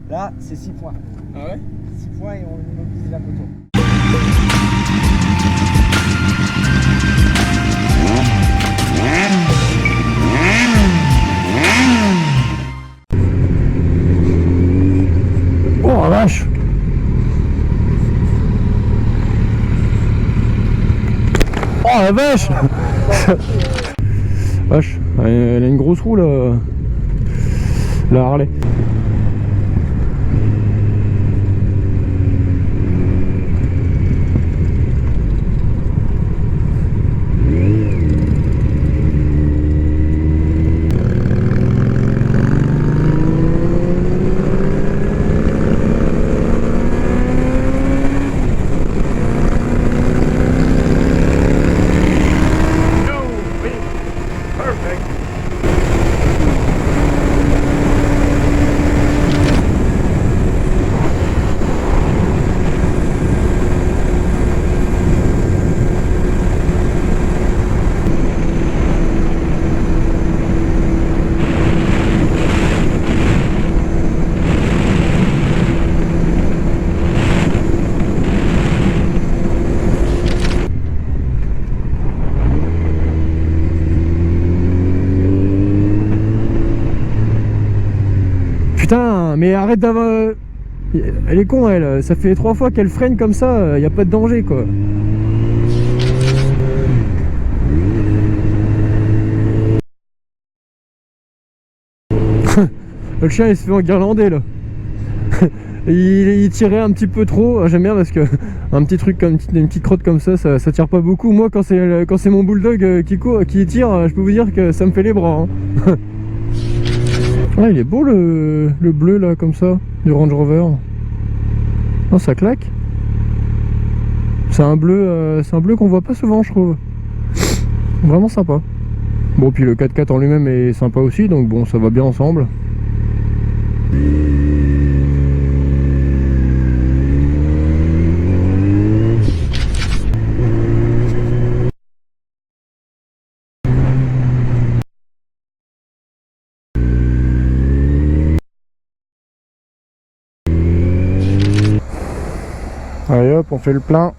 Là, c'est 6 points. Ah ouais? 6 points et on immobilise la moto. Oh la vache! Oh la vache! Vache, elle a une grosse roue là, la Harley. Putain, mais arrête d'avoir... Elle est con elle, ça fait 3 fois qu'elle freine comme ça, y a pas de danger quoi. Le chien il se fait enguirlander là. Il tirait un petit peu trop, j'aime bien parce que un petit truc comme une petite crotte comme ça tire pas beaucoup. Moi quand c'est mon bulldog qui tire, je peux vous dire que ça me fait les bras hein. Ah, il est beau le bleu là comme ça du Range Rover. Oh, ça claque. C'est un bleu qu'on voit pas souvent je trouve. Vraiment sympa. Bon puis le 4x4 en lui-même est sympa aussi donc bon ça va bien ensemble. Allez hop, on fait le plein.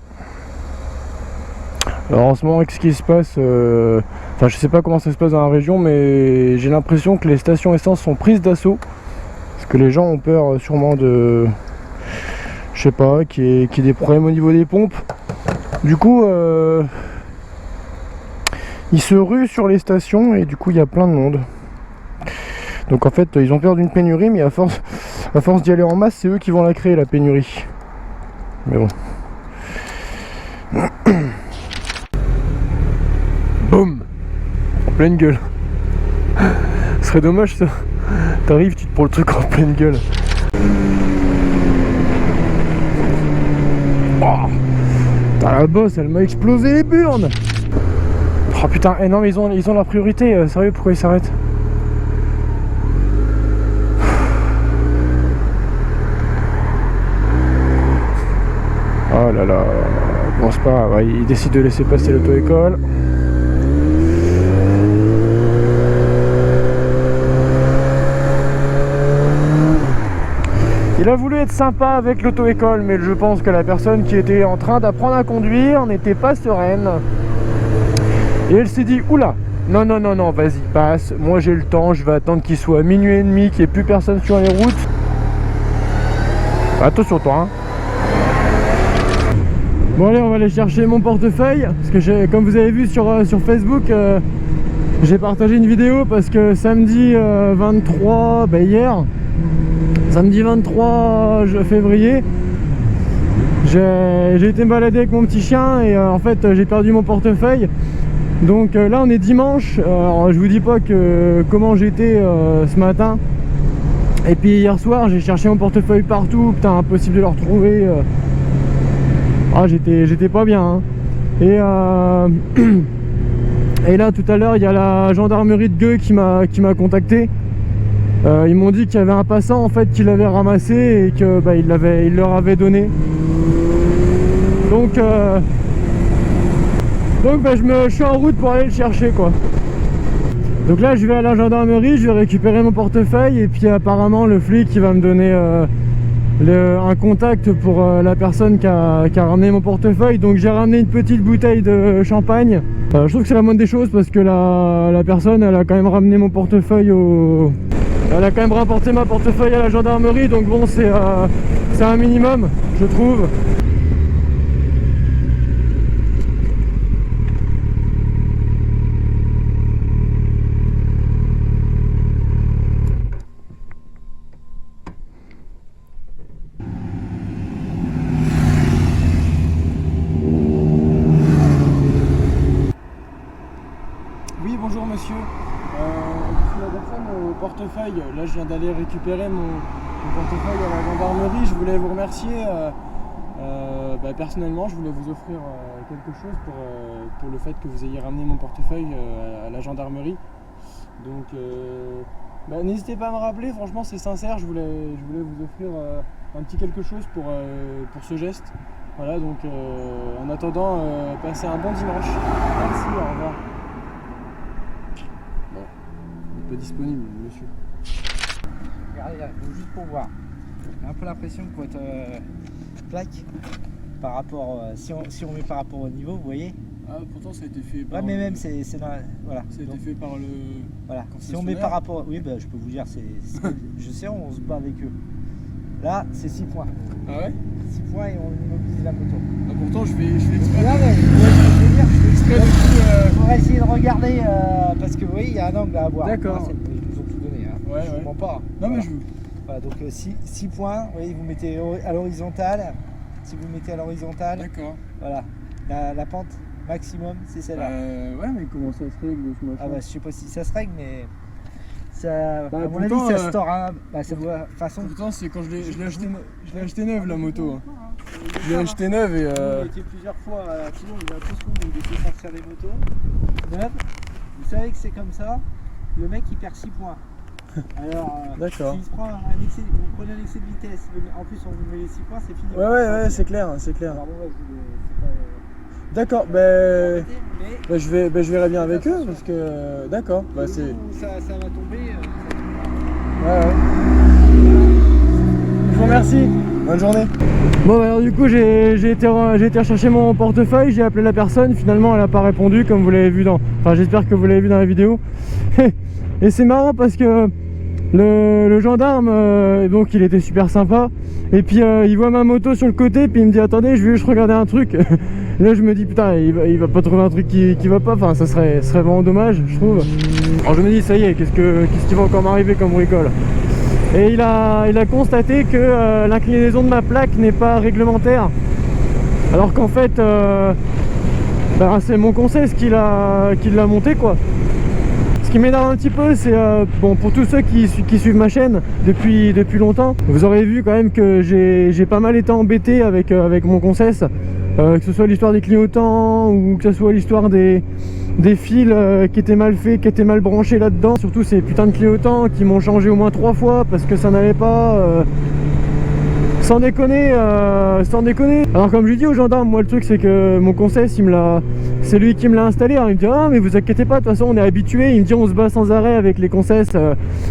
Alors en ce moment, avec ce qui se passe, enfin je sais pas comment ça se passe dans la région, mais j'ai l'impression que les stations essence sont prises d'assaut. Parce que les gens ont peur sûrement de... Je sais pas, qu'il y ait des problèmes au niveau des pompes. Du coup, ils se ruent sur les stations et du coup il y a plein de monde. Donc en fait, ils ont peur d'une pénurie, mais à force d'y aller en masse, c'est eux qui vont la créer la pénurie. Mais bon. Boum. En pleine gueule. Ce serait dommage ça. T'arrives, tu te prends le truc en pleine gueule. Oh. Putain, la bosse, elle m'a explosé les burnes. Oh putain, non mais ils ont la priorité. Sérieux, pourquoi ils s'arrêtent? Oh là là, bon c'est pas grave, ouais, il décide de laisser passer l'auto-école. Il a voulu être sympa avec l'auto-école, mais je pense que la personne qui était en train d'apprendre à conduire n'était pas sereine. Et elle s'est dit, oula, non, non, non, non, vas-y, passe, moi j'ai le temps, je vais attendre qu'il soit minuit et demi, qu'il n'y ait plus personne sur les routes. Attention toi, hein. Bon allez, on va aller chercher mon portefeuille parce que comme vous avez vu sur Facebook, j'ai partagé une vidéo parce que samedi 23, bah hier, samedi 23 février, j'ai été me balader avec mon petit chien et en fait j'ai perdu mon portefeuille. Donc là on est dimanche, alors je vous dis pas comment j'étais ce matin. Et puis hier soir j'ai cherché mon portefeuille partout, putain impossible de le retrouver. Ah j'étais pas bien hein. Et là tout à l'heure il y a la gendarmerie de Gueux qui m'a contacté. Ils m'ont dit qu'il y avait un passant en fait qui l'avait ramassé et que bah, il leur avait donné. Donc bah, je suis en route pour aller le chercher quoi. Donc là je vais à la gendarmerie, je vais récupérer mon portefeuille et puis apparemment le flic il va me donner un contact pour la personne qui a ramené mon portefeuille. Donc j'ai ramené une petite bouteille de champagne. Je trouve que c'est la moindre des choses parce que la personne elle a quand même ramené mon portefeuille elle a quand même rapporté ma portefeuille à la gendarmerie, donc bon c'est un minimum je trouve. Oui, bonjour monsieur. Je suis la personne au portefeuille. Là, je viens d'aller récupérer mon portefeuille à la gendarmerie. Je voulais vous remercier. Personnellement, je voulais vous offrir quelque chose pour le fait que vous ayez ramené mon portefeuille à la gendarmerie. Donc, n'hésitez pas à me rappeler. Franchement, c'est sincère. Je voulais vous offrir un petit quelque chose pour ce geste. Voilà, donc en attendant, passez un bon dimanche. Merci, au revoir. Pas disponible, monsieur. Regardez là, juste pour voir. J'ai un peu l'impression que votre plaque, par rapport, si on met par rapport au niveau, vous voyez. Ah, pourtant ça a été fait par. Ouais, mais même c'est dans voilà. Ça a été fait par le. Voilà. Si on met par rapport, oui, bah, je peux vous dire, je sais, on se bat avec eux. Là, c'est 6 points. Ah ouais. 6 points et on immobilise la moto. Ah, pourtant je fais exprès. Là, ouais, je veux dire, Exprès de il faudrait essayer de regarder parce que vous voyez, il y a un angle à avoir. D'accord. Ils nous ont tout donné. Hein. Ouais, Je ouais. vous mens pas. Non, mais Voilà. je. Voilà, donc 6 points, vous voyez, vous mettez à l'horizontale. Si vous mettez à l'horizontale, D'accord. voilà, la pente maximum, c'est celle-là. Ouais, mais comment ça se règle ce machin? Ah bah je sais pas si ça se règle, mais ça, Bah, à mon pourtant, avis, ça se tord. Hein. Bah, ça doit, de toute façon. Pourtant, c'est quand je l'ai acheté neuve la moto. Hein. Je l'ai acheté neuve et. On a été plusieurs fois à Toulon, il y a tous où il était sortir les motos neuves. Vous savez que c'est comme ça, le mec il perd 6 points. Alors, D'accord. s'il se prend un excès, vous prenez un excès de vitesse, en plus on vous met les 6 points, c'est fini. Ouais, c'est clair, c'est clair. Alors, bon, ouais, c'est pas. D'accord, Mais je verrai bien avec eux parce que. D'accord, le c'est. jour où ça va tomber, Ouais. Je vous remercie. Bonne journée. Bon bah alors du coup j'ai été rechercher mon portefeuille, j'ai appelé la personne, finalement elle a pas répondu comme vous l'avez vu dans. Enfin j'espère que vous l'avez vu dans la vidéo. Et c'est marrant parce que le gendarme, donc il était super sympa. Et puis il voit ma moto sur le côté, puis il me dit attendez je vais juste regarder un truc. Et là je me dis putain il va pas trouver un truc qui va pas, enfin ça serait vraiment dommage je trouve. Alors je me dis ça y est, qu'est-ce qui va encore m'arriver comme bricole. Et il a constaté que l'inclinaison de ma plaque n'est pas réglementaire. Alors qu'en fait c'est mon conseil qui l'a monté quoi. Ce qui m'énerve un petit peu, c'est bon, pour tous ceux qui suivent ma chaîne depuis longtemps, vous aurez vu quand même que j'ai pas mal été embêté avec mon Concess, que ce soit l'histoire des clignotants ou que ce soit l'histoire des fils qui étaient mal faits, qui étaient mal branchés là-dedans. Surtout ces putains de clignotants qui m'ont changé au moins 3 fois parce que ça n'allait pas. Sans déconner, Alors comme je lui dis aux gendarmes, moi le truc c'est que mon Concess c'est lui qui me l'a installé. Alors il me dit ah mais vous inquiétez pas, de toute façon on est habitué. Il me dit on se bat sans arrêt avec les Concess,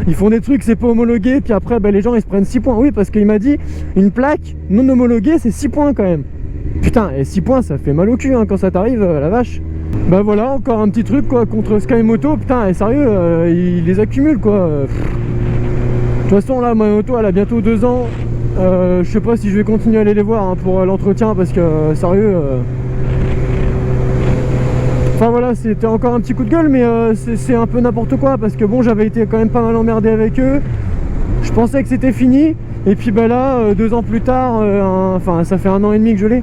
ils font des trucs c'est pas homologué, puis après les gens ils se prennent 6 points. Oui parce qu'il m'a dit une plaque non homologuée c'est 6 points quand même. Putain et 6 points ça fait mal au cul hein, quand ça t'arrive la vache. Bah voilà encore un petit truc quoi contre Skymoto, putain et sérieux il les accumule quoi. De toute façon là ma moto elle a bientôt 2 ans. Je sais pas si je vais continuer à aller les voir hein, pour l'entretien parce que sérieux enfin voilà c'était encore un petit coup de gueule mais c'est un peu n'importe quoi parce que bon j'avais été quand même pas mal emmerdé avec eux. Je pensais que c'était fini et puis bah là 2 ans plus tard enfin ça fait 1 an et demi que je l'ai.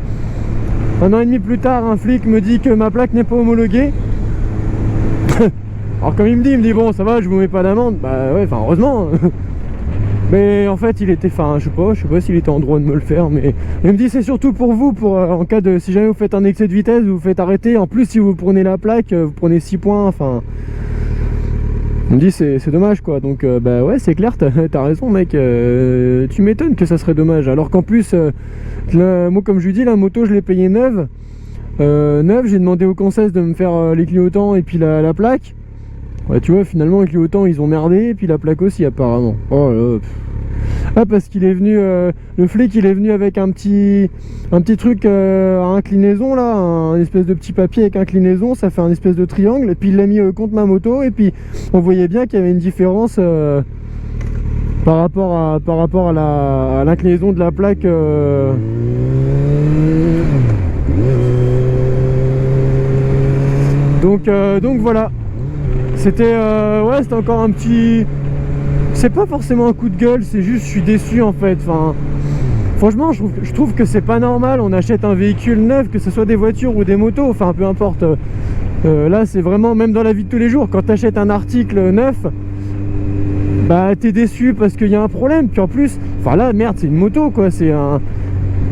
1 an et demi plus tard un flic me dit que ma plaque n'est pas homologuée. Alors comme il me dit bon ça va je vous mets pas d'amende, bah ouais enfin heureusement. Mais en fait il était, enfin je sais pas s'il était en droit de me le faire, mais il me dit c'est surtout pour vous, en cas de, si jamais vous faites un excès de vitesse, vous vous faites arrêter, en plus si vous prenez la plaque, vous prenez 6 points, enfin... Il me dit c'est dommage quoi, donc bah ouais c'est clair, t'as raison mec, tu m'étonnes que ça serait dommage, alors qu'en plus, moi comme je lui dis la moto je l'ai payée neuve, j'ai demandé au Concess de me faire les clignotants et puis la plaque. Ouais, tu vois, finalement, avec le Autant, ils ont merdé, et puis la plaque aussi, apparemment. Oh là, ah, parce qu'il est venu, le flic, il est venu avec un petit truc à inclinaison, là, un espèce de petit papier avec inclinaison, ça fait un espèce de triangle, et puis il l'a mis contre ma moto, et puis on voyait bien qu'il y avait une différence par rapport à l'inclinaison de la plaque. Donc voilà. C'était ouais, c'était encore un petit... C'est pas forcément un coup de gueule, c'est juste je suis déçu en fait. Enfin, franchement, je trouve que c'est pas normal. On achète un véhicule neuf, que ce soit des voitures ou des motos, enfin peu importe. Là, c'est vraiment, même dans la vie de tous les jours, quand tu achètes un article neuf, bah t'es déçu parce qu'il y a un problème. Puis en plus, enfin là, merde, c'est une moto quoi. C'est un...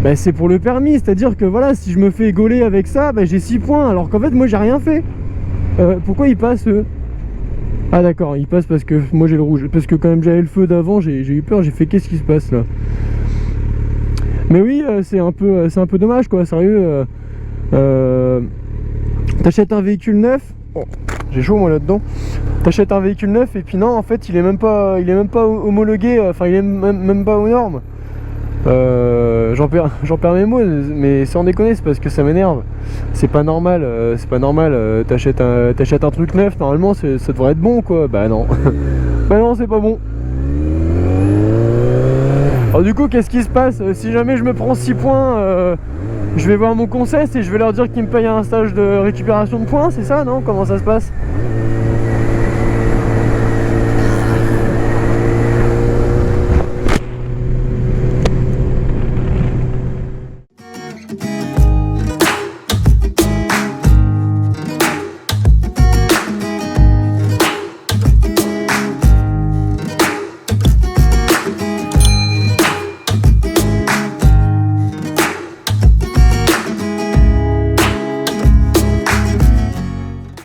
Bah, c'est pour le permis, c'est-à-dire que voilà, si je me fais gauler avec ça, bah, j'ai 6 points, alors qu'en fait, moi j'ai rien fait. Pourquoi ils passent eux? Ah d'accord, ils passent parce que moi j'ai le rouge. Parce que quand même j'avais le feu d'avant, j'ai eu peur, j'ai fait qu'est-ce qui se passe là? Mais oui, c'est un peu dommage quoi, sérieux. T'achètes un véhicule neuf, oh, j'ai chaud moi là-dedans. T'achètes un véhicule neuf et puis non, en fait il est même pas homologué, enfin il est même pas aux normes. J'en perds mes mots, mais sans déconner, c'est parce que ça m'énerve. C'est pas normal, t'achètes un truc neuf, normalement ça devrait être bon quoi. Bah non. Bah non, c'est pas bon. Alors du coup, qu'est-ce qui se passe? Si jamais je me prends 6 points, je vais voir mon concess et je vais leur dire qu'ils me payent un stage de récupération de points, c'est ça, non? Comment ça se passe?